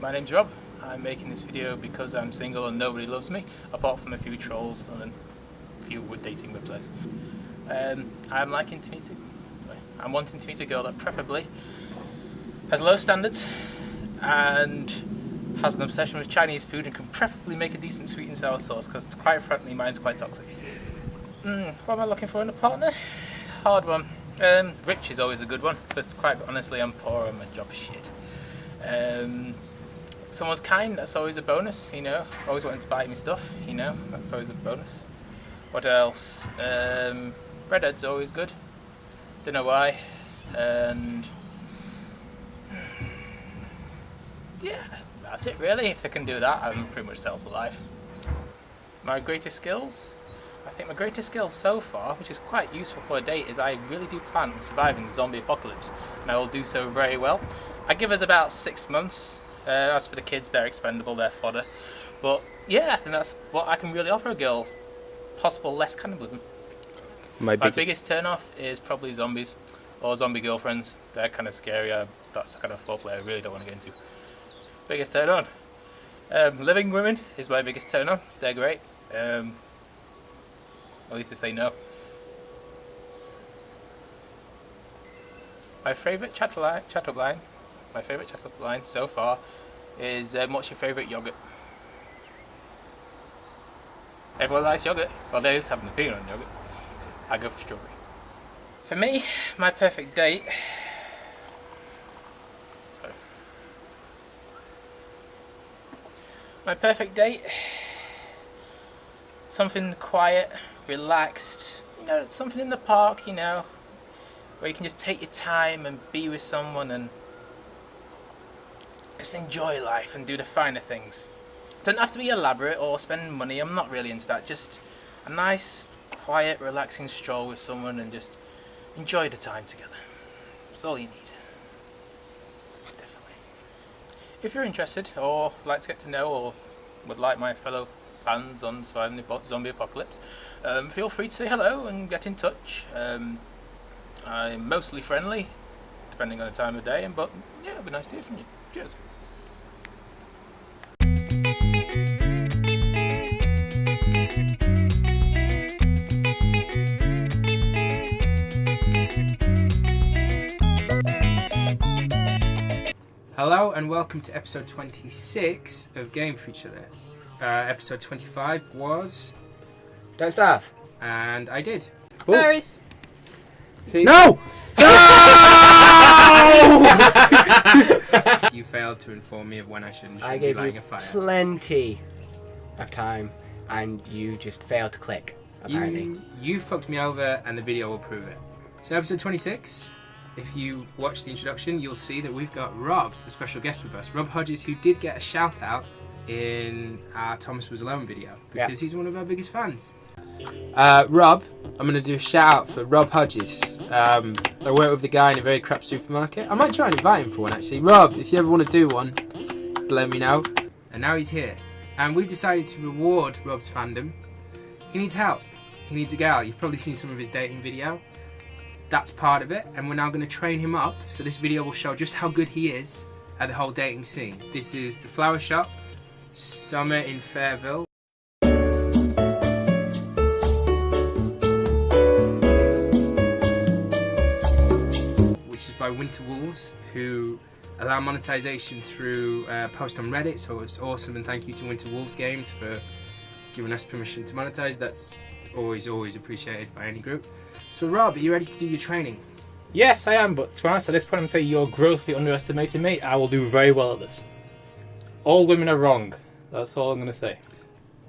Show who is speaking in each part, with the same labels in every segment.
Speaker 1: my name's Rob. I'm making this video because I'm single and nobody loves me, apart from a few trolls and a few dating websites. I'm wanting to meet a girl that preferably has low standards and has an obsession with Chinese food and can preferably make a decent sweet and sour sauce, because quite frankly mine's quite toxic. What am I looking for in a partner? Hard one. Rich is always a good one, because quite honestly I'm poor and my job's shit. Someone's kind, that's always a bonus, you know. Always wanting to buy me stuff, you know, that's always a bonus. What else? Redhead's always good. Don't know why. And yeah, that's it really. If they can do that, I'm pretty much settled for life. My greatest skills? I think my greatest skill so far, which is quite useful for a date, is I really do plan on surviving the zombie apocalypse, and I will do so very well. I give us about 6 months. As for the kids, they're expendable, they're fodder. But yeah, I think that's what I can really offer a girl. Possible less cannibalism. My biggest turn-off is probably zombies, or zombie girlfriends. They're kind of scary. That's the kind of foreplay I really don't want to get into. Biggest turn-on. Living women is my biggest turn-on. They're great. At least they say no. My favourite chat-up line so far is, what's your favourite yogurt? Everyone likes yogurt. Well, they just have an opinion on yogurt. I go for strawberry. For me, my perfect date... My perfect date... Something quiet, relaxed, you know, something in the park, you know, where you can just take your time and be with someone and just enjoy life and do the finer things. Doesn't have to be elaborate or spend money, I'm not really into that. Just a nice, quiet, relaxing stroll with someone and just enjoy the time together. That's all you need. Definitely. If you're interested or like to get to know or would like my fellow plans on surviving the zombie apocalypse, feel free to say hello and get in touch. I'm mostly friendly, depending on the time of day, but yeah, it'd be nice to hear from you. Cheers.
Speaker 2: Hello and welcome to episode 26 of Game for Each Other. Episode 25 was...
Speaker 3: Don't starve.
Speaker 2: And I did.
Speaker 3: Cool.
Speaker 4: Berries.
Speaker 3: No! No!
Speaker 2: You failed to inform me of when I should and
Speaker 3: I
Speaker 2: shouldn't be
Speaker 3: gave
Speaker 2: lighting
Speaker 3: you
Speaker 2: a fire.
Speaker 3: plenty of time, and you just failed to click, apparently.
Speaker 2: You fucked me over, and the video will prove it. So episode 26, if you watch the introduction, you'll see that we've got Rob, a special guest with us. Rob Hodges, who did get a shout out in our Thomas Was Alone video, because he's one of our biggest fans. Rob, I'm going to do a shout out for Rob Hodges. I work with the guy in a very crap supermarket. I might try and invite him for one actually. Rob, if you ever want to do one, let me know. And now he's here. And we've decided to reward Rob's fandom. He needs help. He needs a gal. You've probably seen some of his dating video. That's part of it. And we're now going to train him up. So this video will show just how good he is at the whole dating scene. This is the Flower Shop. Summer in Fairville. Which is by Winter Wolves, who allow monetization through post on Reddit, so it's awesome, and thank you to Winter Wolves Games for giving us permission to monetize. That's always appreciated by any group. So Rob, are you ready to do your training?
Speaker 1: Yes, I am, but to be honest, at this point I'm saying you're grossly underestimating me. I will do very well at this. All women are wrong. That's all I'm going to say.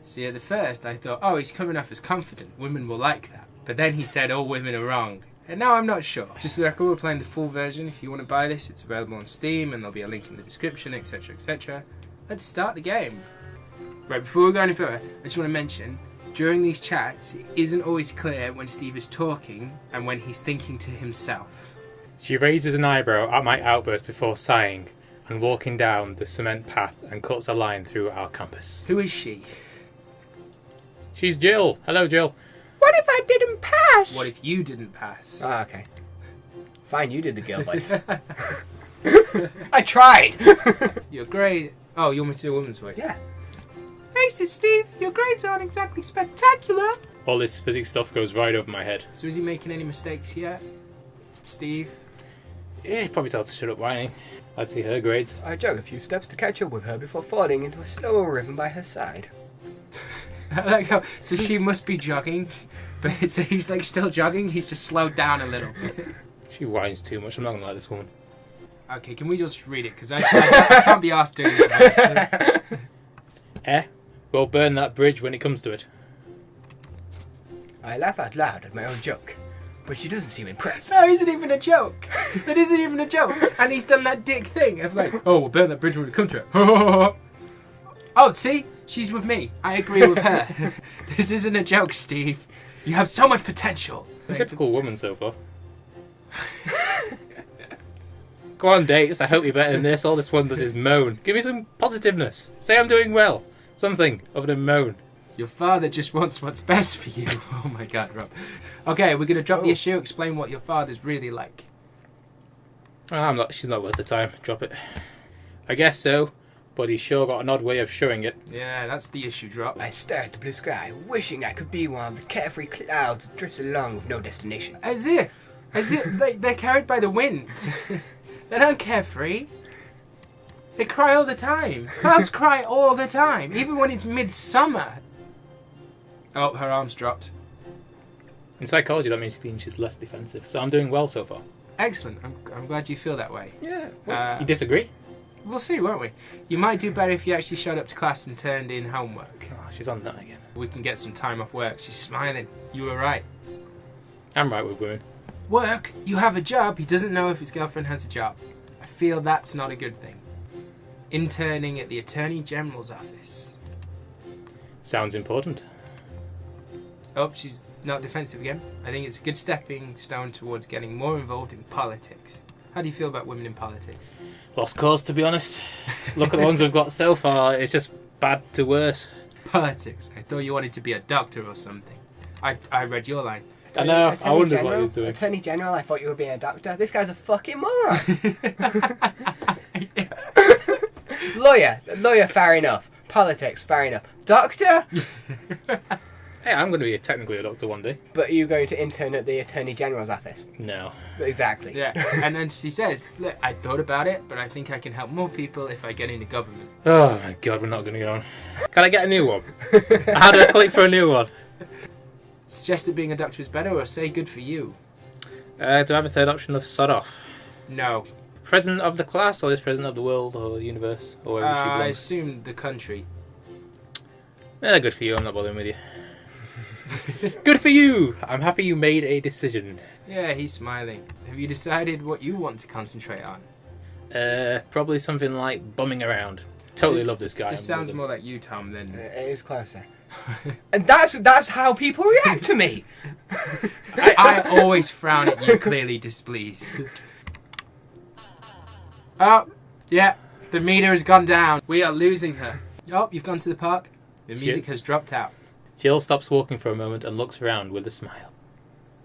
Speaker 2: See, at the first I thought, oh, he's coming off as confident. Women will like that. But then he said, all women are wrong. And now I'm not sure. Just for the record, we're playing the full version. If you want to buy this, it's available on Steam, and there'll be a link in the description, etc, etc. Let's start the game. Right, before we go any further, I just want to mention, during these chats, it isn't always clear when Steve is talking and when he's thinking to himself.
Speaker 1: She raises an eyebrow at my outburst before sighing and walking down the cement path and cuts a line through our campus.
Speaker 2: Who is she?
Speaker 1: She's Jill. Hello, Jill.
Speaker 4: What if I didn't pass?
Speaker 2: What if you didn't pass?
Speaker 3: Oh, okay. Fine, you did the girl voice. I tried!
Speaker 2: You're great. Oh, you want me to do a woman's voice?
Speaker 3: Yeah.
Speaker 2: Face it, Steve. Your grades aren't exactly spectacular.
Speaker 1: All this physics stuff goes right over my head.
Speaker 2: So is he making any mistakes yet? Steve?
Speaker 1: Yeah, he'd probably tell her to shut up whining. I'd see her grades.
Speaker 3: I jog a few steps to catch up with her before falling into a slower rhythm by her side.
Speaker 2: I like how, so she must be jogging, but so he's like still jogging, he's just slowed down a little.
Speaker 1: She whines too much. I'm not gonna like this woman.
Speaker 2: Okay, can we just read it? Because I can't be asked doing this.
Speaker 1: We'll burn that bridge when it comes to it.
Speaker 3: I laugh out loud at my own joke, but she doesn't seem impressed.
Speaker 2: That isn't even a joke. That isn't even a joke. And he's done that dick thing of like, oh, we'll burn that bridge when we come to it. Oh, see? She's with me. I agree with her. This isn't a joke, Steve. You have so much potential.
Speaker 1: Typical woman so far. Go on, dates. I hope you're better than this. All this one does is moan. Give me some positiveness. Say I'm doing well. Something other than moan.
Speaker 2: Your father just wants what's best for you. Oh my God, Rob. Okay, we're gonna drop the issue. Explain what your father's really like.
Speaker 1: Oh, she's not worth the time. Drop it. I guess so, but he's sure got an odd way of showing it.
Speaker 2: Yeah, that's the issue. Drop.
Speaker 3: I stare at the blue sky, wishing I could be one of the carefree clouds that drifts along with no destination.
Speaker 2: As if they're carried by the wind. They don't carefree. They cry all the time. Clouds cry all the time, even when it's midsummer. Oh, her arm's dropped.
Speaker 1: In psychology, that means she's less defensive. So I'm doing well so far.
Speaker 2: Excellent. I'm glad you feel that way.
Speaker 1: Yeah. You disagree?
Speaker 2: We'll see, won't we? You might do better if you actually showed up to class and turned in homework.
Speaker 1: Oh, she's on that again.
Speaker 2: We can get some time off work. She's smiling. You were right.
Speaker 1: I'm right with women.
Speaker 2: Work? You have a job. He doesn't know if his girlfriend has a job. I feel that's not a good thing. Interning at the Attorney General's office.
Speaker 1: Sounds important.
Speaker 2: Oh, she's not defensive again. I think it's a good stepping stone towards getting more involved in politics. How do you feel about women in politics?
Speaker 1: Lost cause, to be honest. Look at the ones we've got so far. It's just bad to worse.
Speaker 2: Politics? I thought you wanted to be a doctor or something. I read your line.
Speaker 1: I know. I wondered
Speaker 3: General?
Speaker 1: what he was doing.
Speaker 3: Attorney General, I thought you were being a doctor. This guy's a fucking moron. Lawyer, fair enough. Politics, fair enough. Doctor?
Speaker 1: Hey, I'm going to be technically a doctor one day.
Speaker 3: But are you going to intern at the Attorney General's office?
Speaker 1: No.
Speaker 3: Exactly.
Speaker 2: Yeah, and then she says, look, I thought about it, but I think I can help more people if I get into government.
Speaker 1: Oh my God, we're not going to get on. Can I get a new one? How do I click for a new one?
Speaker 2: Suggest that being a doctor is better, or say good for you?
Speaker 1: Do I have a third option of sod off?
Speaker 2: No.
Speaker 1: President of the class, or just president of the world, or the universe, or wherever she
Speaker 2: I
Speaker 1: belongs?
Speaker 2: assume the country.
Speaker 1: Yeah, good for you. I'm not bothering with you. Good for you! I'm happy you made a decision.
Speaker 2: Yeah, he's smiling. Have you decided what you want to concentrate on?
Speaker 1: Probably something like bumming around. Totally love this guy.
Speaker 2: This sounds more like you, Tom, than...
Speaker 3: It is closer. And that's how people react to me.
Speaker 2: I always frown at you, clearly displeased. Oh, yeah, the meter has gone down. We are losing her. Oh, you've gone to the park? The music has dropped out.
Speaker 1: Jill stops walking for a moment and looks around with a smile.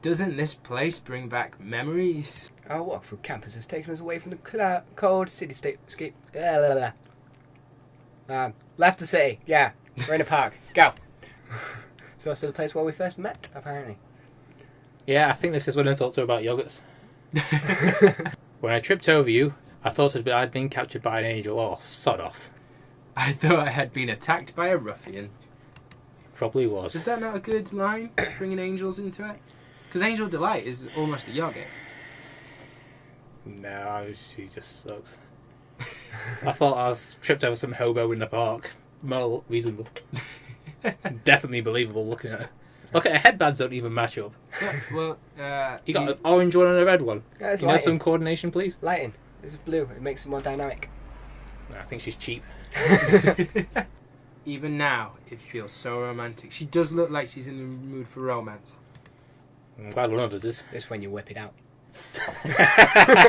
Speaker 2: Doesn't this place bring back memories?
Speaker 3: Our walk through campus has taken us away from the cold cityscape. Left the city. Yeah, we're in a park. Go. So that's the place where we first met, apparently.
Speaker 1: Yeah, I think this is when I talked to her about yogurts. When I tripped over you, I thought I'd been captured by an angel. Oh, sod off.
Speaker 2: I thought I had been attacked by a ruffian.
Speaker 1: Probably was.
Speaker 2: Is that not a good line, bringing angels into it? Because Angel Delight is almost a yogurt.
Speaker 1: No, she just sucks. I thought I was tripped over some hobo in the park. More reasonable. Definitely believable looking at her. Look at her headbands don't even match up.
Speaker 2: Yeah, well,
Speaker 1: You got an orange one and a red one.
Speaker 3: Guys,
Speaker 1: Can you have some coordination, please?
Speaker 3: Lighting. This is blue. It makes it more dynamic.
Speaker 1: I think she's cheap.
Speaker 2: Even now, it feels so romantic. She does look like she's in the mood for romance.
Speaker 1: I'm glad one of us is.
Speaker 3: It's when you whip it out.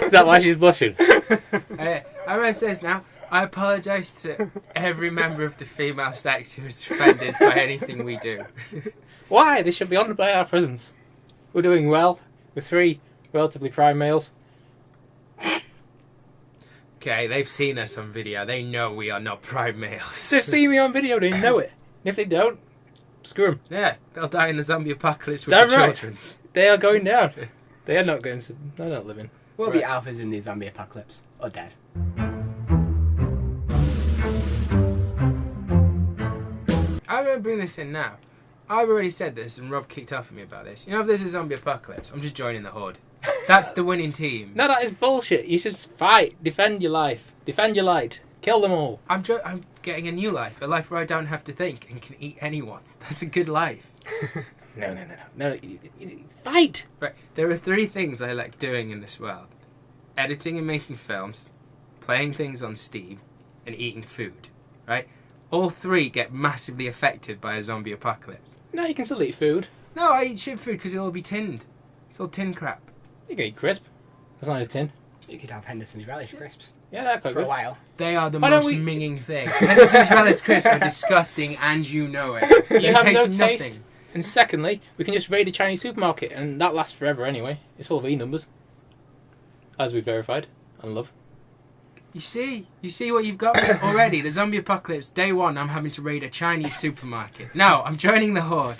Speaker 1: Is that why she's blushing?
Speaker 2: I'm going to say this now. I apologise to every member of the female sex who is offended by anything we do.
Speaker 1: Why? They should be honoured by our presence. We're doing well. We're 3 relatively prime males.
Speaker 2: okay, they've seen us on video. They know we are not pride males.
Speaker 1: They've seen me on video, they know it. And if they don't, screw them.
Speaker 2: Yeah, they'll die in the zombie apocalypse with
Speaker 1: Damn
Speaker 2: the
Speaker 1: right.
Speaker 2: children.
Speaker 1: They are going down. They are not going to... They're not living.
Speaker 3: We'll
Speaker 2: Right.
Speaker 3: be alphas in the zombie apocalypse. Or dead.
Speaker 2: I'm going to bring this in now. I've already said this, and Rob kicked off at me about this. You know, if there's a zombie apocalypse, I'm just joining the horde. That's the winning team.
Speaker 1: No, that is bullshit. You should fight. Defend your life. Defend your light. Kill them all.
Speaker 2: I'm getting a new life, a life where I don't have to think and can eat anyone. That's a good life.
Speaker 1: No. Fight.
Speaker 2: Right, there are 3 things I like doing in this world. Editing and making films, playing things on Steam, and eating food. Right? All 3 get massively affected by a zombie apocalypse.
Speaker 1: No, you can still eat food.
Speaker 2: No, I eat shit food because it'll all be tinned. It's all tin crap.
Speaker 1: You can eat crisp. That's not a tin.
Speaker 3: You could have Henderson's relish crisps
Speaker 1: Yeah, that's quite
Speaker 3: for a
Speaker 1: good.
Speaker 3: while.
Speaker 2: They are the
Speaker 1: Why don't
Speaker 2: most
Speaker 1: we-
Speaker 2: minging thing. Henderson's relish crisps are disgusting and you know it.
Speaker 1: You have no
Speaker 2: taste
Speaker 1: taste.
Speaker 2: nothing.
Speaker 1: And secondly, we can just raid a Chinese supermarket, and that lasts forever anyway. It's full of E numbers, as we verified and love.
Speaker 2: You see what you've got already. The zombie apocalypse, day 1, I'm having to raid a Chinese supermarket. No, I'm joining the horde.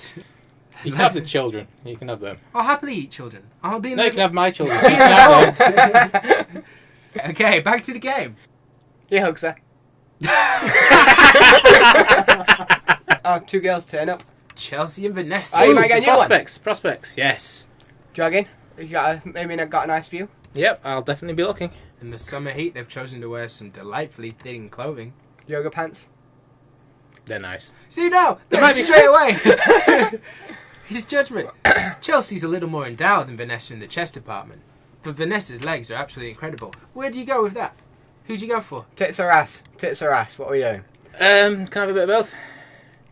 Speaker 1: You can have the children. You can have them.
Speaker 2: I'll happily eat children. I'll be in
Speaker 1: No, you
Speaker 2: the...
Speaker 1: can have my children.
Speaker 2: Be in
Speaker 1: You can have them.
Speaker 2: the horde. Okay, back to the game.
Speaker 3: He hugs her. Oh, 2 girls turn up.
Speaker 2: Chelsea and Vanessa.
Speaker 3: Oh, you
Speaker 1: Ooh,
Speaker 3: might get a new one.
Speaker 1: prospects. Yes.
Speaker 3: Jogging. You maybe not got a nice view.
Speaker 1: Yep, I'll definitely be looking.
Speaker 2: In the summer heat, they've chosen to wear some delightfully fitting clothing.
Speaker 3: Yoga pants.
Speaker 1: They're nice.
Speaker 2: See now,
Speaker 1: There
Speaker 2: look,
Speaker 1: might be-
Speaker 2: straight away. His judgment. Chelsea's a little more endowed than Vanessa in the chest department, but Vanessa's legs are absolutely incredible. Where do you go with that? Who'd you go for?
Speaker 3: Tits or ass? Tits or ass? What are we doing?
Speaker 1: Can I have a bit of both?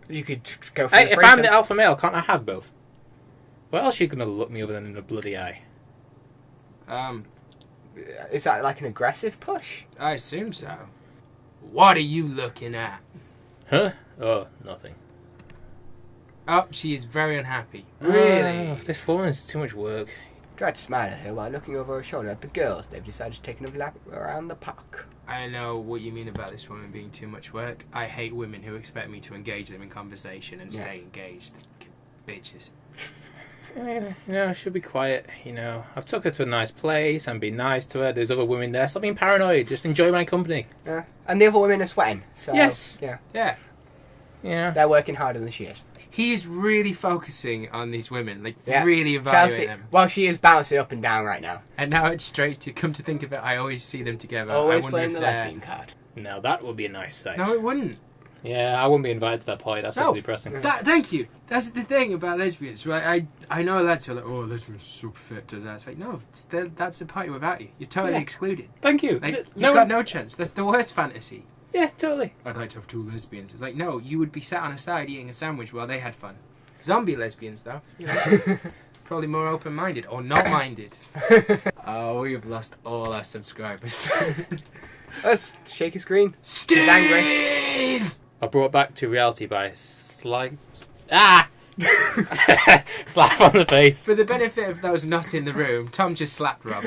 Speaker 3: You could go for
Speaker 1: Hey,
Speaker 3: the
Speaker 1: if I'm
Speaker 3: threesome.
Speaker 1: the alpha male, can't I have both? What else are you gonna look me over than in the bloody eye?
Speaker 3: Is that like an aggressive push?
Speaker 2: I assume so. What are you looking at?
Speaker 1: Huh? Oh, nothing.
Speaker 2: Oh, she is very unhappy.
Speaker 1: Oh,
Speaker 2: Really?
Speaker 1: this woman's too much work.
Speaker 3: Tried to smile at her while looking over her shoulder at the girls. They've decided to take another lap around the park.
Speaker 2: I know what you mean about this woman being too much work. I hate women who expect me to engage them in conversation and
Speaker 3: Yeah.
Speaker 2: stay engaged. Bitches.
Speaker 1: She'll be quiet, I've took her to a nice place and be nice to her. There's other women there. Stop being paranoid. Just enjoy my company.
Speaker 3: Yeah. And the other women are sweating. So,
Speaker 1: Yes.
Speaker 3: Yeah.
Speaker 2: Yeah.
Speaker 1: Yeah.
Speaker 3: They're working harder than she is.
Speaker 2: He is really focusing on these women, like
Speaker 3: Yeah.
Speaker 2: really evaluating
Speaker 3: Chelsea,
Speaker 2: them.
Speaker 3: well, she is bouncing up and down right now.
Speaker 2: And now it's straight to come to think of it, I always see them together.
Speaker 3: Always
Speaker 2: I wonder
Speaker 3: playing
Speaker 2: if
Speaker 3: the
Speaker 2: they're...
Speaker 3: lesbian card.
Speaker 1: Now that would be a nice sight.
Speaker 2: No, it wouldn't.
Speaker 1: Yeah, I wouldn't be invited to that party. That's
Speaker 2: No.
Speaker 1: just depressing.
Speaker 2: Thank you. That's the thing about lesbians, right? I know lads who are like, oh, lesbians are super fit. And it's like, no, that's a party without you. You're totally
Speaker 1: Yeah.
Speaker 2: excluded.
Speaker 1: Thank you.
Speaker 2: Like, you've
Speaker 1: no
Speaker 2: got
Speaker 1: one-
Speaker 2: no chance. That's the worst fantasy.
Speaker 1: Yeah, totally.
Speaker 2: I'd like to have 2 lesbians. It's like, no, you would be sat on a side eating a sandwich while they had fun. Zombie lesbians, though, probably more open-minded or not minded. Oh, we've lost all our subscribers.
Speaker 3: Let's shake his screen.
Speaker 2: Steve!
Speaker 3: angry.
Speaker 1: I brought back to reality by slap on the face.
Speaker 2: For the benefit of those not in the room, Tom just slapped Rob.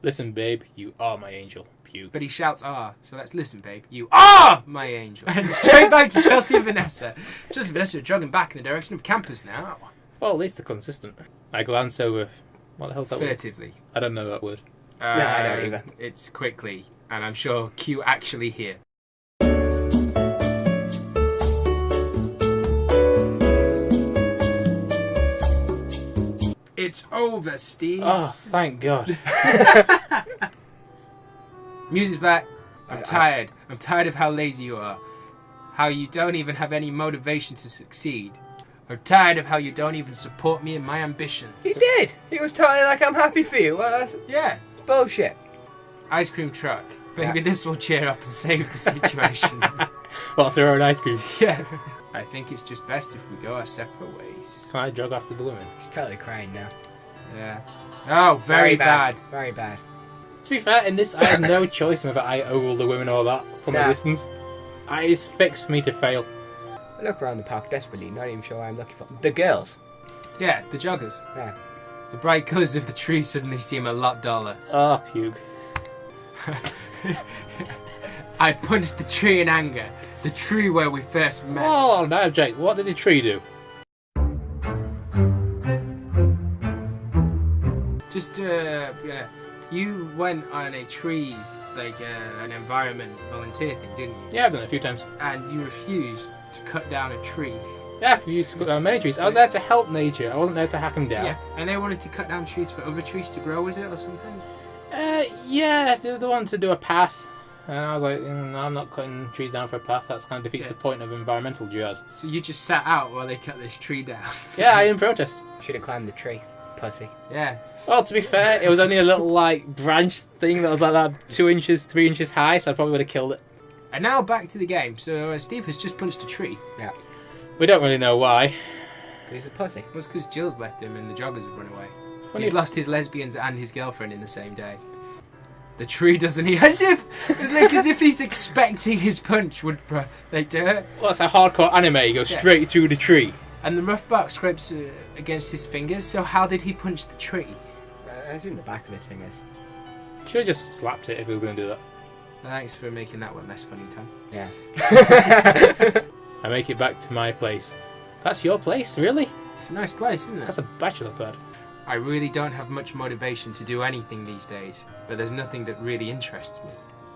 Speaker 1: Listen, babe, you are my angel. Puke.
Speaker 2: But he shouts, ah. So let's listen, babe. You are my angel. And straight back to Chelsea and Vanessa. Chelsea and Vanessa are jogging back in the direction of campus now.
Speaker 1: Well, at least they're consistent. I glance over. What the hell's that word?
Speaker 2: Furtively.
Speaker 1: I don't know that word.
Speaker 3: I don't either.
Speaker 2: It's quickly. And I'm sure Q actually here. It's over, Steve.
Speaker 1: Oh, thank God.
Speaker 2: Music's back. I'm tired. I'm tired of how lazy you are. How you don't even have any motivation to succeed. I'm tired of how you don't even support me in my ambitions.
Speaker 3: He did. He was totally like, I'm happy for you. Well, that's
Speaker 2: Yeah.
Speaker 3: bullshit.
Speaker 2: Ice cream truck. Maybe
Speaker 3: Yeah.
Speaker 2: this will cheer up and save the situation.
Speaker 1: Well, throw an ice cream.
Speaker 2: Yeah. I think it's just best if we go our separate ways.
Speaker 1: Can I jog after the women?
Speaker 3: She's totally crying now.
Speaker 2: Yeah. Oh, very bad.
Speaker 3: Very bad.
Speaker 1: To be fair, in this, I have no choice whether I owe all the women or that from a
Speaker 3: Nah.
Speaker 1: distance. It's fixed for me to fail.
Speaker 3: I look around the park desperately, not even sure what I'm looking for. The girls.
Speaker 2: Yeah, the joggers.
Speaker 3: Yeah.
Speaker 2: The bright colours of the trees suddenly seem a lot duller.
Speaker 1: Ah, puke.
Speaker 2: I punched the tree in anger. The tree where we first met.
Speaker 1: Oh, no, Jake. What did the tree do?
Speaker 2: Just, you went on a tree, like an environment volunteer thing, didn't you?
Speaker 1: Yeah, I've done it a few times.
Speaker 2: And you refused to cut down a tree.
Speaker 1: Yeah, we used to cut down many trees. I was there to help nature. I wasn't there to hack them down.
Speaker 2: Yeah. And they wanted to cut down trees for other trees to grow, was it, or something?
Speaker 1: Yeah, they wanted to do a path. And I was like, no, I'm not cutting trees down for a path. That's kind of defeats the point of environmental jazz.
Speaker 2: So you just sat out while they cut this tree down?
Speaker 1: Yeah, I didn't protest.
Speaker 3: Should have climbed the tree, pussy.
Speaker 2: Yeah.
Speaker 1: Well, to be fair, it was only a little, like, branch thing that was like that 2 inches, 3 inches high, so I probably would have killed it.
Speaker 2: And now back to the game. So Steve has just punched a tree.
Speaker 3: Yeah.
Speaker 1: We don't really know why.
Speaker 3: He's a pussy.
Speaker 2: It was because Jill's left him and the joggers have run away.
Speaker 1: Funny-
Speaker 2: He's lost his lesbians and his girlfriend in the same day. The tree doesn't he? As if he's expecting his punch would like do it.
Speaker 1: Well, it's a hardcore anime. You go straight through the tree.
Speaker 2: And the rough bark scrapes against his fingers. So how did he punch the tree?
Speaker 3: I assume the back of his fingers.
Speaker 1: Should have just slapped it if we were going to do that.
Speaker 2: Thanks for making that one less funny, Tom.
Speaker 3: Yeah.
Speaker 1: I make it back to my place. That's your place, really?
Speaker 2: It's a nice place, isn't it?
Speaker 1: That's a bachelor pad.
Speaker 2: I really don't have much motivation to do anything these days, but there's nothing that really interests me.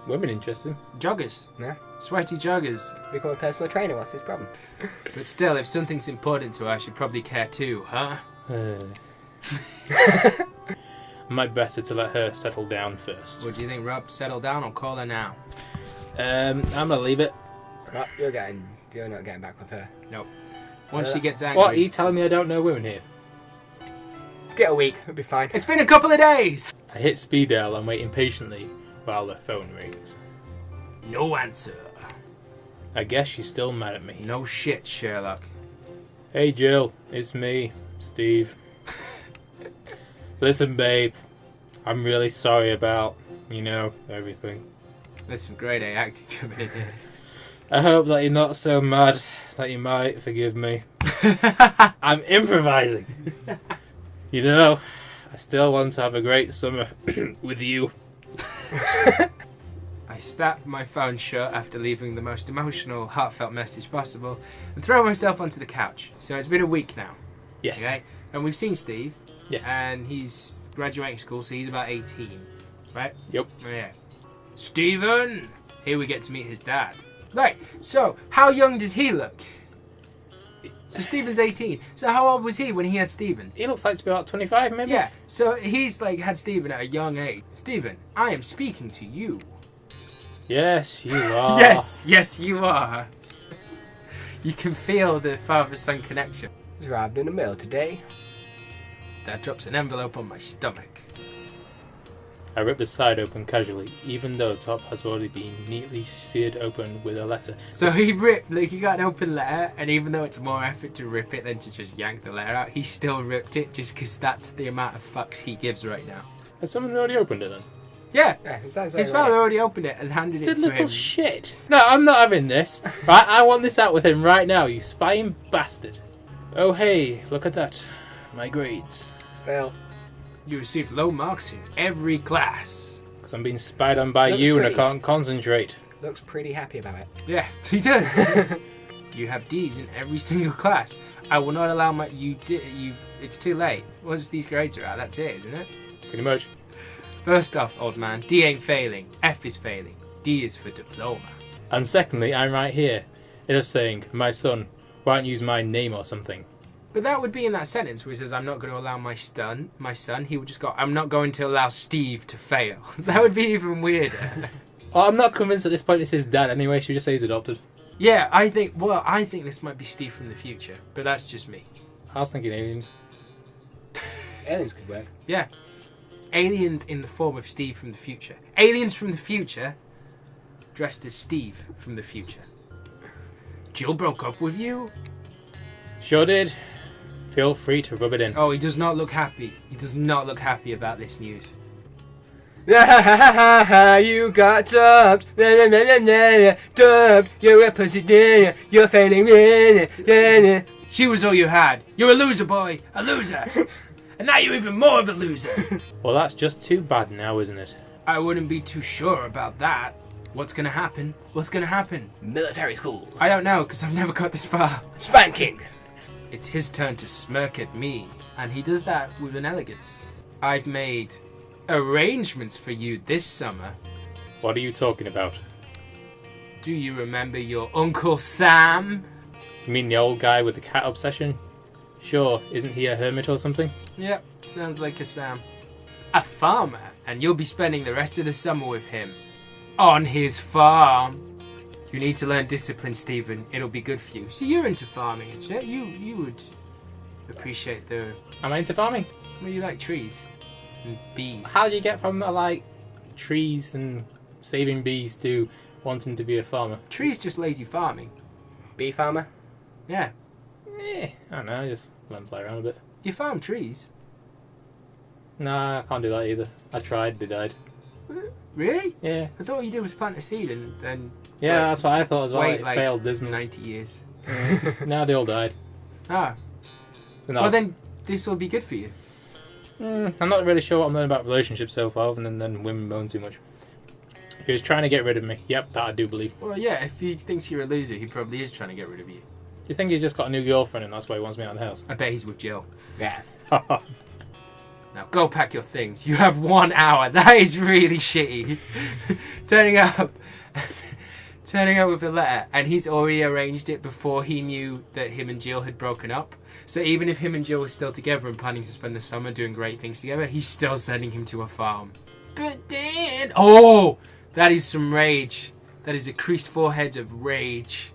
Speaker 1: Women interesting.
Speaker 2: Joggers.
Speaker 3: Yeah.
Speaker 2: Sweaty joggers.
Speaker 3: Become a personal trainer, what's his problem?
Speaker 2: But still, if something's important to her, I should probably care too, huh?
Speaker 1: Might be better to let her settle down first.
Speaker 2: What do you think, Rob? Settle down or call her now?
Speaker 1: I'm gonna leave it.
Speaker 3: Right, you're not getting back with her.
Speaker 2: Nope. Once she gets angry...
Speaker 1: What, are you telling me I don't know women here?
Speaker 3: Get a week, it'll be fine.
Speaker 2: It's been a couple of days!
Speaker 1: I hit speed dial and wait impatiently while the phone rings.
Speaker 2: No answer.
Speaker 1: I guess she's still mad at me.
Speaker 2: No shit, Sherlock.
Speaker 1: Hey Jill, it's me, Steve. Listen, babe, I'm really sorry about, everything.
Speaker 2: There's some grade A acting coming in here.
Speaker 1: I hope that you're not so mad that you might forgive me. I'm improvising. I still want to have a great summer with you.
Speaker 2: I snapped my phone shut after leaving the most emotional, heartfelt message possible and throw myself onto the couch. So it's been a week now.
Speaker 1: Yes.
Speaker 2: Okay? And we've seen Steve.
Speaker 1: Yes.
Speaker 2: And he's graduating school, so he's about 18. Right?
Speaker 1: Yep.
Speaker 2: Oh, yeah. Stephen! Here we get to meet his dad. Right, so how young does he look? So Stephen's 18. So how old was he when he had Stephen?
Speaker 1: He looks like to be about 25, maybe?
Speaker 2: Yeah, so he's had Stephen at a young age. Stephen, I am speaking to you.
Speaker 1: Yes, you are.
Speaker 2: Yes, you are. You can feel the father-son connection.
Speaker 3: Was robbed in the mail today.
Speaker 2: Dad drops an envelope on my stomach.
Speaker 1: I rip the side open casually, even though the top has already been neatly seared open with a letter.
Speaker 2: So he ripped, he got an open letter, and even though it's more effort to rip it than to just yank the letter out, he still ripped it just because that's the amount of fucks he gives right now.
Speaker 1: Has someone already opened it then?
Speaker 2: Yeah,
Speaker 3: Yeah,
Speaker 2: his father already opened it and handed it
Speaker 1: The
Speaker 2: to
Speaker 1: little
Speaker 2: him.
Speaker 1: shit. No, I'm not having this. Right, I want this out with him right now, you spying bastard. Oh hey, look at that. My grades.
Speaker 3: Fail.
Speaker 2: You received low marks in every class.
Speaker 1: Because I'm being spied on by
Speaker 3: Looks
Speaker 1: you and I
Speaker 3: pretty.
Speaker 1: can't concentrate.
Speaker 3: Looks pretty happy about it.
Speaker 2: Yeah, he does. You have D's in every single class. I will not allow it's too late. Once these grades are out, that's it, isn't it?
Speaker 1: Pretty much.
Speaker 2: First off, old man, D ain't failing. F is failing. D is for diploma.
Speaker 1: And secondly, I'm right here. It is saying, my son, why don't you use my name or something?
Speaker 2: But that would be in that sentence where he says, I'm not going to allow my son. He would just go, I'm not going to allow Steve to fail. That would be even weirder.
Speaker 1: Oh, I'm not convinced at this point it's his dad anyway, should we just say he's adopted?
Speaker 2: Yeah, I think this might be Steve from the future, but that's just me.
Speaker 1: I was thinking aliens.
Speaker 3: Aliens could work.
Speaker 2: Yeah. Aliens in the form of Steve from the future. Aliens from the future dressed as Steve from the future. Jill broke up with you?
Speaker 1: Sure did. Feel free to rub it in.
Speaker 2: Oh, he does not look happy. He does not look happy about this news.
Speaker 3: You got dumped. Dumped. You're a pussy. You're failing.
Speaker 2: She was all you had. You're a loser, boy. A loser. And now you're even more of a loser.
Speaker 1: Well, that's just too bad now, isn't it?
Speaker 2: I wouldn't be too sure about that. What's gonna happen? What's gonna happen?
Speaker 3: Military school.
Speaker 2: I don't know, because I've never got this far.
Speaker 3: Spanking.
Speaker 2: It's his turn to smirk at me, and he does that with an elegance. I've made arrangements for you this summer.
Speaker 5: What are you talking about?
Speaker 2: Do you remember your Uncle Sam?
Speaker 5: You mean the old guy with the cat obsession? Sure, isn't he a hermit or something?
Speaker 2: Yep, sounds like a Sam. A farmer, and you'll be spending the rest of the summer with him. On his farm. You need to learn discipline, Stephen. It'll be good for you. So you're into farming and shit. You would appreciate the...
Speaker 5: Am I into farming?
Speaker 2: Well, you like trees and bees.
Speaker 5: How do you get from like trees and saving bees to wanting to be a farmer?
Speaker 2: Trees just lazy farming.
Speaker 3: Bee farmer.
Speaker 2: Yeah.
Speaker 5: I don't know, just let them play around a bit.
Speaker 2: You farm trees.
Speaker 5: Nah, I can't do that either. I tried, they died.
Speaker 2: Really?
Speaker 5: Yeah.
Speaker 2: I thought what you did was plant a seed and then...
Speaker 5: Yeah, that's what I thought as well.
Speaker 2: Wait,
Speaker 5: It
Speaker 2: like,
Speaker 5: failed dismally.
Speaker 2: 90 years.
Speaker 5: No, they all died.
Speaker 2: Ah.
Speaker 5: No.
Speaker 2: Well, then this will be good for you.
Speaker 5: I'm not really sure what I'm learning about relationships so far, other than women moan too much. He was trying to get rid of me. Yep, that I do believe.
Speaker 2: Well, yeah, if he thinks you're a loser, he probably is trying to get rid of you.
Speaker 5: Do you think he's just got a new girlfriend and that's why he wants me out of the house?
Speaker 2: I bet he's with Jill.
Speaker 3: Yeah.
Speaker 2: Now go pack your things. You have 1 hour. That is really shitty. Turning up with a letter, and he's already arranged it before he knew that him and Jill had broken up. So even if him and Jill were still together and planning to spend the summer doing great things together, he's still sending him to a farm. But Dan... Oh! That is some rage. That is a creased forehead of rage.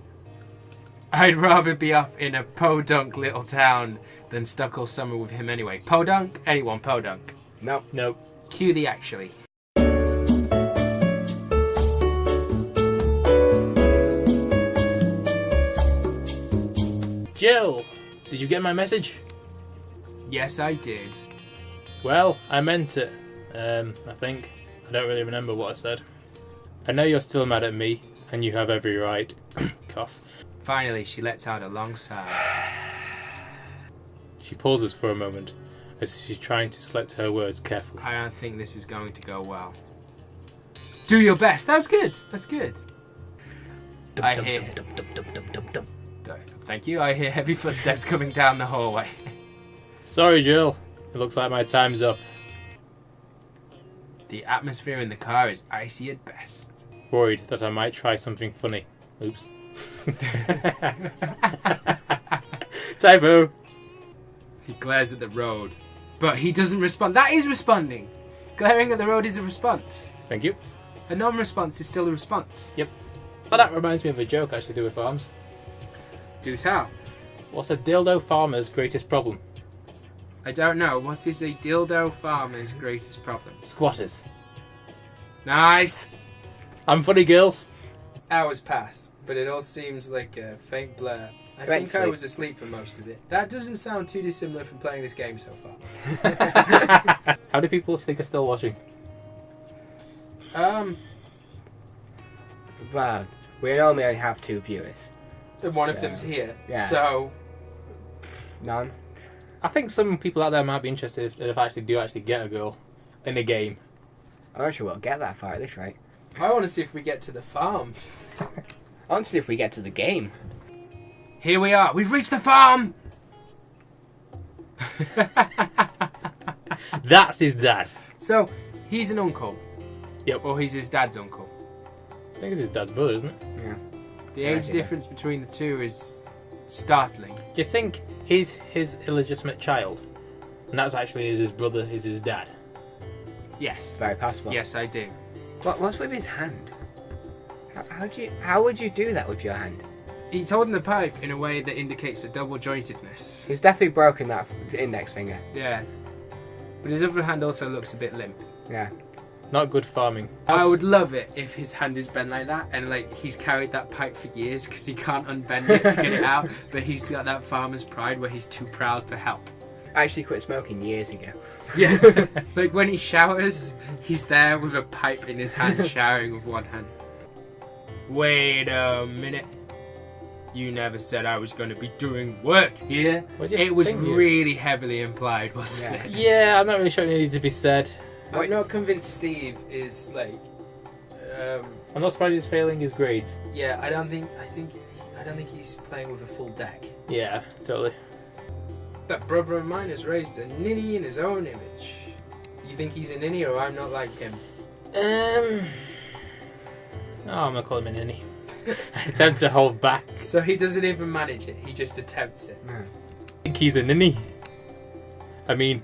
Speaker 2: I'd rather be off in a podunk little town than stuck all summer with him anyway. Podunk? Anyone podunk.
Speaker 3: Nope.
Speaker 5: Nope.
Speaker 2: Cue the actually.
Speaker 5: Jill, did you get my message?
Speaker 2: Yes, I did.
Speaker 5: Well, I meant it. I think. I don't really remember what I said. I know you're still mad at me, and you have every right. Cough.
Speaker 2: Finally, she lets out a long sigh.
Speaker 5: She pauses for a moment, as she's trying to select her words carefully.
Speaker 2: I don't think this is going to go well. Do your best. That was good. That's good. I hear... Thank you. I hear heavy footsteps coming down the hallway.
Speaker 5: Sorry, Jill. It looks like my time's up.
Speaker 2: The atmosphere in the car is icy at best.
Speaker 5: Worried that I might try something funny. Oops. Typo.
Speaker 2: He glares at the road, but he doesn't respond. That is responding. Glaring at the road is a response.
Speaker 5: Thank you.
Speaker 2: A non-response is still a response.
Speaker 5: Yep. Well, that reminds me of a joke I should do with farms.
Speaker 2: Do tell.
Speaker 5: What's a dildo farmer's greatest problem?
Speaker 2: I don't know. What is a dildo farmer's greatest problem?
Speaker 5: Squatters.
Speaker 2: Nice.
Speaker 5: I'm funny, girls.
Speaker 2: Hours pass, but it all seems like a faint blur. I
Speaker 3: Great
Speaker 2: think I
Speaker 3: sleep.
Speaker 2: was asleep for most of it. That doesn't sound too dissimilar from playing this game so far.
Speaker 5: How do people think are still watching?
Speaker 3: Well, we normally only have 2 viewers.
Speaker 2: One of
Speaker 3: So,
Speaker 2: them's here.
Speaker 3: yeah.
Speaker 2: So,
Speaker 3: None.
Speaker 5: I think some people out there might be interested if I actually get a girl in a game.
Speaker 3: I'm not sure we'll get that far at this rate.
Speaker 2: I want to see if we get to the farm.
Speaker 3: I want to see if we get to the game.
Speaker 2: Here we are. We've reached the farm.
Speaker 5: That's his dad.
Speaker 2: So, he's an uncle.
Speaker 5: Yep.
Speaker 2: Or he's his dad's uncle.
Speaker 5: I think it's his dad's brother, isn't it?
Speaker 3: Yeah.
Speaker 2: The
Speaker 3: Yeah,
Speaker 2: age
Speaker 3: yeah.
Speaker 2: difference between the two is startling.
Speaker 5: Do you think he's his illegitimate child? And that's actually his brother, is his dad?
Speaker 2: Yes.
Speaker 3: Very possible.
Speaker 2: Yes, I do.
Speaker 3: What's with his hand? How would you do that with your hand?
Speaker 2: He's holding the pipe in a way that indicates a double jointedness.
Speaker 3: He's definitely broken that index finger.
Speaker 2: Yeah. But his other hand also looks a bit limp.
Speaker 3: Yeah.
Speaker 5: Not good farming.
Speaker 2: I would love it if his hand is bent like that and like he's carried that pipe for years because he can't unbend it to get it out, but he's got that farmer's pride where he's too proud for help.
Speaker 3: I actually quit smoking years ago.
Speaker 2: Yeah. Like when he showers, he's there with a pipe in his hand showering with one hand. Wait a minute. You never said I was going to be doing work here.
Speaker 5: What do you
Speaker 2: It was
Speaker 5: think you-
Speaker 2: really heavily implied, wasn't
Speaker 3: Yeah.
Speaker 2: it?
Speaker 5: Yeah, I'm not really sure it needed to be said.
Speaker 2: I'm not convinced Steve is like.
Speaker 5: I'm not surprised he's failing his grades.
Speaker 2: Yeah, I don't think he's playing with a full deck.
Speaker 5: Yeah, totally.
Speaker 2: That brother of mine has raised a ninny in his own image. You think he's a ninny, or I'm not like him?
Speaker 5: No, I'm not calling him an innie. I attempt to hold back.
Speaker 2: So he doesn't even manage it. He just attempts it.
Speaker 5: I think he's a ninny. I mean,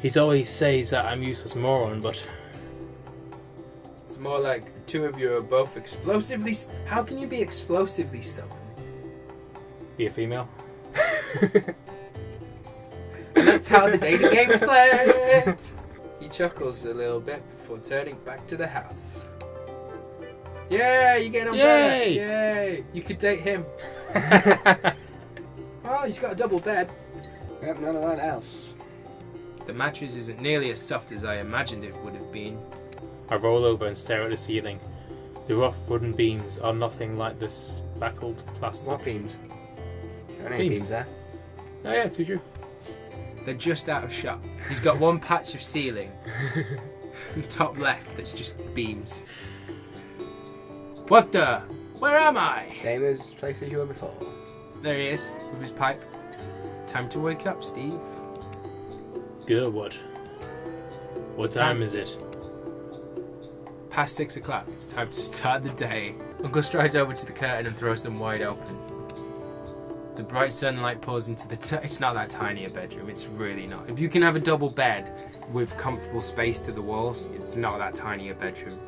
Speaker 5: he's always says that I'm useless moron, but
Speaker 2: It's more like the two of you are both explosively. How can you be explosively stubborn?
Speaker 5: be a female.
Speaker 2: And that's how the dating game's played. He chuckles a little bit before turning back to the house. Yeah, you're getting on better.
Speaker 5: Yay!
Speaker 2: Yay! You could date him. Oh, he's got a double bed.
Speaker 3: Yep, none of that else.
Speaker 2: The mattress isn't nearly as soft as I imagined it would have been.
Speaker 5: I roll over and stare at the ceiling. The rough wooden beams are nothing like the spackled plastic.
Speaker 3: What beams? There ain't beams there.
Speaker 5: Oh yeah, too true.
Speaker 2: They're just out of shot. He's got one patch of ceiling, top left, that's just beams. What the? Where am I?
Speaker 3: Same as places you were before.
Speaker 2: There he is, with his pipe. Time to wake up, Steve.
Speaker 5: Good. What time is it?
Speaker 2: Past 6 o'clock. It's time to start the day. Uncle strides over to the curtain and throws them wide open. The bright sunlight pours into the... It's not that tiny a bedroom. It's really not. If you can have a double bed with comfortable space to the walls, it's not that tiny a bedroom.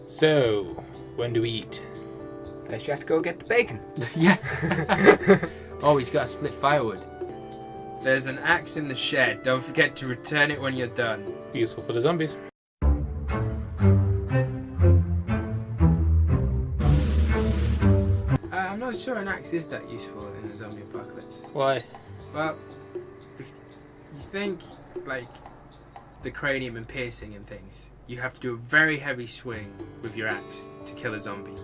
Speaker 5: So, when do we eat?
Speaker 3: First you have to go get the bacon.
Speaker 2: Yeah. Oh, he's got to split firewood. There's an axe in the shed. Don't forget to return it when you're done.
Speaker 5: Useful for the zombies.
Speaker 2: I'm not sure an axe is that useful in a zombie apocalypse.
Speaker 5: Why?
Speaker 2: Well, if you think, like, the cranium and piercing and things, you have to do a very heavy swing with your axe to kill a zombie.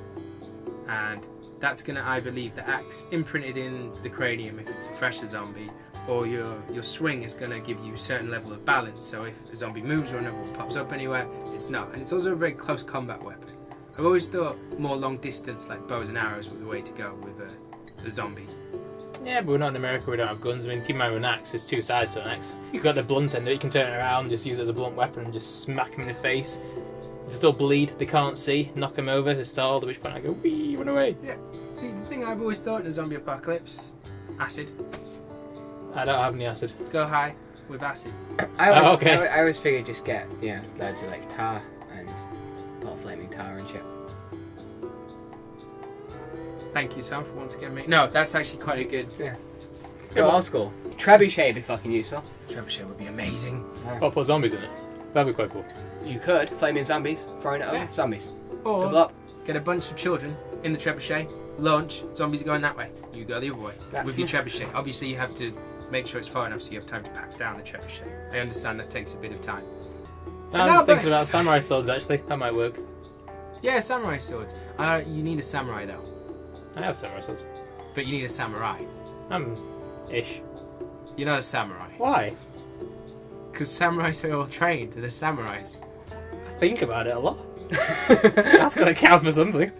Speaker 2: And that's going to either leave the axe imprinted in the cranium if it's a fresher zombie, or your swing is going to give you a certain level of balance, so if a zombie moves or another one pops up anywhere, it's not. And it's also a very close combat weapon. I've always thought more long distance, like bows and arrows, were the way to go with a zombie.
Speaker 5: Yeah, but we're not in America, we don't have guns. I mean, keep in mind with an axe, there's two sides to an axe. You've got the blunt end that you can turn it around, just use it as a blunt weapon and just smack them in the face. They still bleed, they can't see, knock them over, they're stalled, at which point I go, wee, run away.
Speaker 2: Yeah, see, the thing I've always thought in a zombie apocalypse, acid.
Speaker 5: I don't have any acid.
Speaker 2: Go high with acid.
Speaker 3: I
Speaker 5: okay.
Speaker 3: always figured just get, loads of like tar and put a flaming tar and shit.
Speaker 2: Thank you, Sam, for once again making... No, that's actually quite a good...
Speaker 3: Go old school. Trebuchet would be fucking useful.
Speaker 2: Trebuchet would be amazing.
Speaker 5: I'll put zombies in it. That'd be quite cool.
Speaker 3: You could. Flaming zombies. Throwing it over
Speaker 2: Yeah.
Speaker 3: zombies.
Speaker 2: Or
Speaker 3: Double up.
Speaker 2: get a bunch of children in the trebuchet, launch, zombies are going that way. You go the other way
Speaker 3: Yeah.
Speaker 2: with your trebuchet. Obviously, you have to make sure it's far enough so you have time to pack down the trebuchet. I understand that takes a bit of time.
Speaker 5: I'm just thinking about samurai swords, actually. That might work.
Speaker 2: Yeah, samurai swords. You need a samurai, though.
Speaker 5: I have samurai swords.
Speaker 2: But you need a samurai.
Speaker 5: Ish.
Speaker 2: You're not a samurai.
Speaker 5: Why?
Speaker 2: Because samurais are all trained. They're samurais.
Speaker 5: I think about it a lot. That's gotta count for something.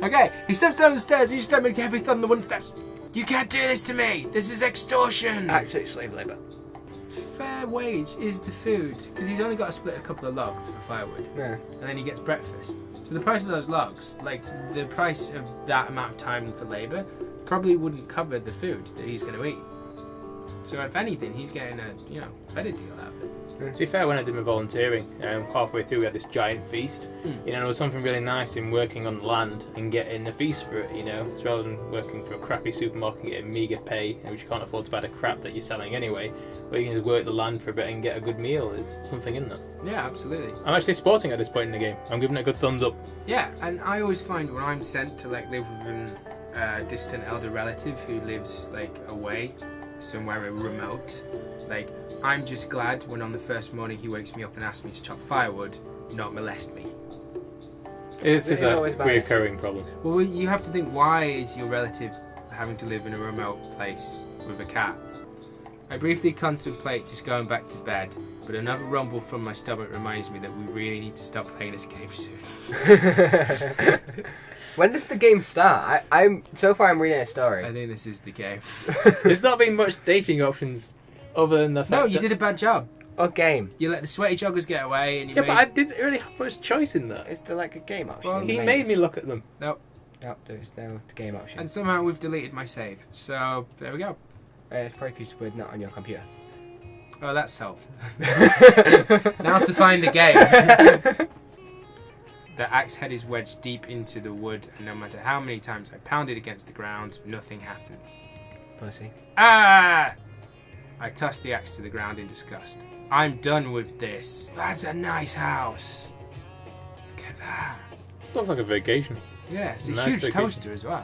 Speaker 2: Okay, he steps down the stairs. You step with heavy thunder one steps. You can't do this to me. This is extortion.
Speaker 3: Actually, it's slave labour.
Speaker 2: Fair wage is the food, because he's only got to split a couple of logs for firewood,
Speaker 3: Yeah.
Speaker 2: and then he gets breakfast. So the price of those logs, like the price of that amount of time for labour, probably wouldn't cover the food that he's going to eat. So if anything, he's getting a better deal out of it.
Speaker 5: To be fair, when I did my volunteering, halfway through we had this giant feast. There was something really nice in working on the land and getting a feast for it, So rather than working for a crappy supermarket and getting meagre pay, which you can't afford to buy the crap that you're selling anyway, but you can just work the land for a bit and get a good meal. There's something in that.
Speaker 2: Yeah, absolutely.
Speaker 5: I'm actually sporting at this point in the game. I'm giving it a good thumbs up.
Speaker 2: Yeah, and I always find when I'm sent to live with a distant elder relative who lives away, somewhere remote, I'm just glad when on the first morning he wakes me up and asks me to chop firewood, not molest me.
Speaker 5: It's
Speaker 3: It's
Speaker 5: a
Speaker 3: always biased.
Speaker 5: reoccurring problem.
Speaker 2: Well, you have to think, why is your relative having to live in a remote place with a cat? I briefly contemplate just going back to bed, but another rumble from my stomach reminds me that we really need to stop playing this game soon.
Speaker 3: When does the game start? I'm reading a story.
Speaker 2: I think this is the game.
Speaker 5: There's not been much dating options other than the fact
Speaker 2: No, you did a bad job.
Speaker 3: What game?
Speaker 2: You let the sweaty joggers get away, and you
Speaker 5: Yeah,
Speaker 2: made...
Speaker 5: but I didn't really have much choice in that.
Speaker 3: Is there like a game option?
Speaker 2: Well,
Speaker 3: in the
Speaker 5: He
Speaker 3: menu?
Speaker 5: made me look at them.
Speaker 3: No, there's no game option.
Speaker 2: And somehow we've deleted my save. So, there we go.
Speaker 3: It's probably because we're not on your computer.
Speaker 2: Oh, that's solved. Now to find the game. The axe head is wedged deep into the wood, and no matter how many times I pound it against the ground, nothing happens.
Speaker 3: Pussy.
Speaker 2: Ah! I toss the axe to the ground in disgust. I'm done with this. That's a nice house. Look at that.
Speaker 5: It looks like a vacation.
Speaker 2: Yeah, it's a
Speaker 5: Nice
Speaker 2: huge
Speaker 5: vacation.
Speaker 2: toaster as well.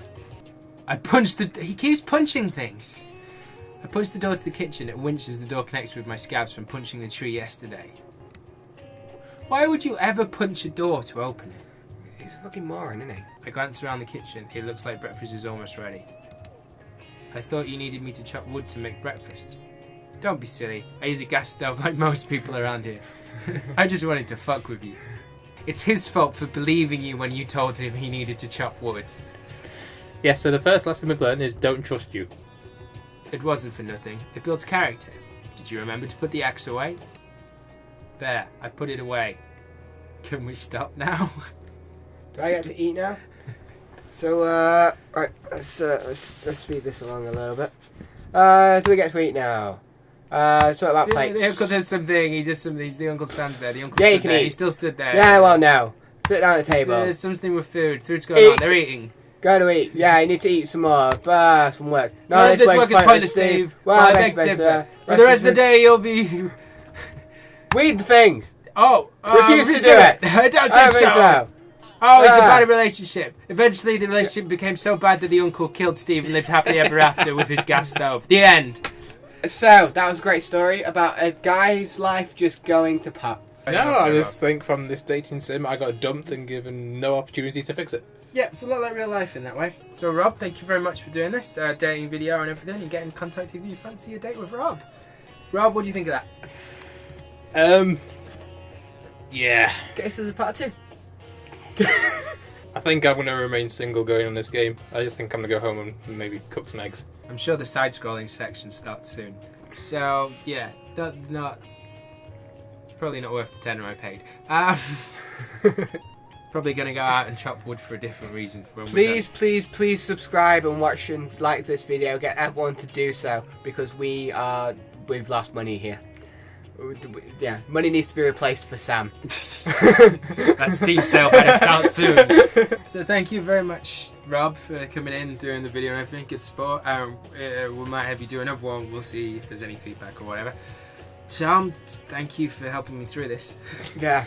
Speaker 2: I punched the... He keeps punching things. I punch the door to the kitchen. It winches the door connects with my scabs from punching the tree yesterday. Why would you ever punch a door to open it?
Speaker 3: He's a fucking moron, isn't he?
Speaker 2: I glance around the kitchen. It looks like breakfast is almost ready. I thought you needed me to chop wood to make breakfast. Don't be silly. I use a gas stove like most people around here. I just wanted to fuck with you. It's his fault for believing you when you told him he needed to chop wood.
Speaker 5: Yeah, so the first lesson we've learned is don't trust you.
Speaker 2: It wasn't for nothing. It builds character. Did you remember to put the axe away? There, I put it away. Can we stop now?
Speaker 3: Do I get to eat now? So, right, let's speed this along a little bit. Do we get to eat now? Talk about plates.
Speaker 2: The uncle does something. He does something. The uncle stands there. The uncle
Speaker 3: Yeah, you
Speaker 2: stood
Speaker 3: can
Speaker 2: there.
Speaker 3: eat.
Speaker 2: He still stood there.
Speaker 3: Yeah, well, no. Sit down at the table.
Speaker 2: There's something with food. Food's going
Speaker 3: Eat.
Speaker 2: on. They're eating.
Speaker 3: Go to eat. Yeah, you need to eat some more. Some work.
Speaker 2: No, this work is pointless, Steve. Well, I beg to differ. For the rest of the day, you'll be...
Speaker 3: Read the things.
Speaker 2: Oh,
Speaker 3: Refuse to do it.
Speaker 2: I don't
Speaker 3: I
Speaker 2: think
Speaker 3: don't
Speaker 2: so. Oh, it's a
Speaker 3: Ah.
Speaker 2: bad relationship. Eventually, the relationship became so bad that the uncle killed Steve and lived happily ever after with his gas stove. The end.
Speaker 3: So, that was a great story about a guy's life just going to pot.
Speaker 5: No, I just think from this dating sim, I got dumped and given no opportunity to fix it.
Speaker 2: Yeah, it's a lot like real life in that way. So, Rob, thank you very much for doing this dating video and everything, and getting in contact if you fancy a date with Rob. Rob, what do you think of that?
Speaker 5: Yeah.
Speaker 3: Guess there's a part 2.
Speaker 5: I think I'm going to remain single going on this game. I just think I'm going to go home and maybe cook some eggs.
Speaker 2: I'm sure the side-scrolling section starts soon. So, yeah, probably not worth the tenner I paid. Probably going to go out and chop wood for a different reason. When
Speaker 3: Please subscribe and watch and like this video. Get everyone to do so because we've lost money here. Yeah, money needs to be replaced for Sam.
Speaker 2: That Steam sale better start soon. So thank you very much, Rob, for coming in, doing the video and everything. Good sport. We might have you do another one. We'll see if there's any feedback or whatever. Tom, thank you for helping me through this.
Speaker 3: Yeah.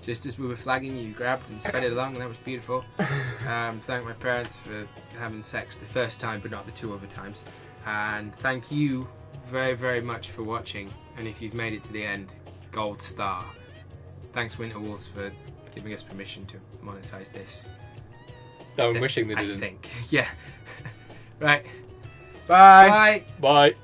Speaker 2: Just as we were flagging, you grabbed and sped it along, and that was beautiful. Thank my parents for having sex the first time, but not the 2 other times. And thank you very, very much for watching. And if you've made it to the end, gold star. Thanks, Winter Wolves, for giving us permission to monetize this.
Speaker 5: I'm wishing they
Speaker 2: I
Speaker 5: didn't.
Speaker 2: think. Yeah. Right.
Speaker 3: Bye.
Speaker 2: Bye.
Speaker 5: Bye.